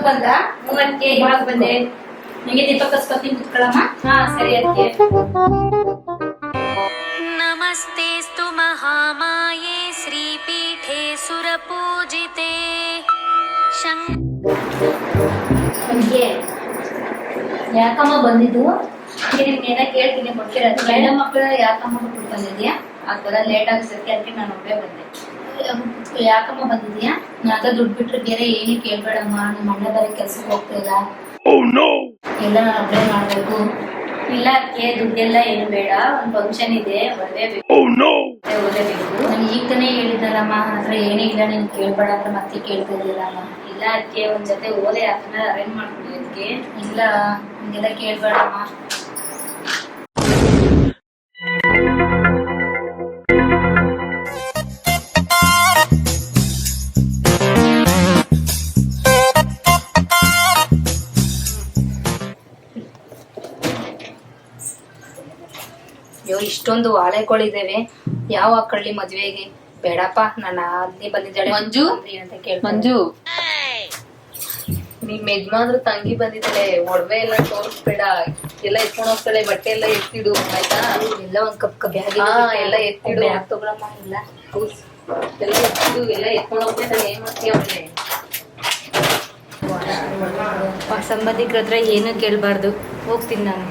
ಬಂದ ಅದಕ್ಕೆ ಇವಾಗ ಬಂದೆ. ನಿಂಗೆ ದೀಪ ಕಸ್ಕೊತೀನಿ ಕುತ್ಕೊಳ್ಳಮ್ಮ. ಹಾ ಸರಿ ಅದಕ್ಕೆ. ನಮಸ್ತೆಸ್ತು ಮಹಾಮಾಯೇ ಶ್ರೀಪೀಠೆ ಸುರಪೂಜಿತೆ ನನಗೆ ಯಾಕಮ್ಮ ಬಂದಿದ್ದು? ನಿಮ್ಗೇನ ಕೇಳ್ತೀನಿ ಕೊಡ್ತಿರೋದು. ಗಂಡ ಮಕ್ಕಳು ಯಾಕಮ್ಮ ಬಿಟ್ಟು ಬಂದಿದ್ಯಾ? ಆ ಥರ ಲೇಟ್ ಆಗ್ಸಕ್ಕೆ ಅದಕ್ಕೆ ನಾನು ಒಬ್ಬೇ ಬಂದೆ. ಯಾಕಮ್ಮ ಬಂದಿದ್ಯಾ? ನಾಗ ದುಡ್ಡು ಬಿಟ್ರೆ ಬೇರೆ ಏನು ಕೇಳ್ಬೇಡಮ್ಮ. ನಿಮ್ಮ ಅಣ್ಣ ಬೇರೆ ಕೆಲ್ಸಕ್ಕೆ ಹೋಗ್ತಿಲ್ಲ, ಎಲ್ಲ ನಾನು ಒಬ್ಬೇ ಮಾಡ್ಬೇಕು. ಇಲ್ಲ ಅದಕ್ಕೆ ದುಡ್ಡೆಲ್ಲ ಏನು ಬೇಡ, ಒಂದು ಫಂಕ್ಷನ್ ಇದೆ, ಓದಲೇಬೇಕು. ನಾನು ಈಗ ತಾನೇ ಹೇಳಿದ್ದಲ್ಲಮ್ಮ, ಹತ್ರ ಏನೇ ಇಲ್ಲ ನೀನು ಕೇಳ್ಬೇಡ ಅಂದ್ರೆ ಮತ್ತೆ ಕೇಳ್ತಾ ಇದ್ದೀರಮ್ಮ. ಇಲ್ಲ ಅದಕ್ಕೆ ಒಂದ್ ಜೊತೆ ಓಲೆ ಯಾಕಂದ್ರೆ ಅರೇಂಜ್ ಮಾಡ್ಕೊಡಿ ಅದಕ್ಕೆ. ಇಲ್ಲ ಹಂಗೆಲ್ಲ ಕೇಳ್ಬೇಡಮ್ಮ. ಅಯ್ಯೋ ಇಷ್ಟೊಂದು ವಾಳೆಗಳಿದ್ದೇವೆ, ಯಾವ ಕಳ್ಳಿ ಮದ್ವೆಗೆ? ಬೇಡಪ್ಪ, ನಾನು ಅಲ್ಲಿ ಬಂದಿದ್ದಾಳೆ ಮಂಜು ಅಂತ ಕೇಳಿ. ಮಂಜು, ನಿಮ್ ಯಜಮಾನ್ರು ತಂಗಿ ಬಂದಿದ್ದಾಳೆ, ಒಡವೆ ಎಲ್ಲ ತೋರಿಸ್ಬೇಡ, ಎಲ್ಲ ಎತ್ಕೊಂಡು ಹೋಗ್ತಾಳೆ, ಬಟ್ಟೆ ಎಲ್ಲ ಎತ್ತಿಡು ಆಯ್ತಾ? ಎಲ್ಲ ಒಂದ್ ಕಪ್ ಬ್ಯಾಗ್ ಎಲ್ಲ ಎತ್ತಿಡು. ಬ್ಯಾಗ್ ತಗೊಳಮ್ಮ. ಇಲ್ಲ ಎಲ್ಲ ಎತ್ತಿಡು, ಎಲ್ಲ ಎತ್ಕೊಂಡು ಹೋಗ್ತಾಳೆ, ಏನ್ ಮಾಡ್ತೀಯ ಅವಳೆ? ಸಂಬಂಧಿಕರ ಹತ್ರ ಏನು ಕೇಳಬಾರ್ದು. ಹೋಗ್ತೀನಿ ನಾನು.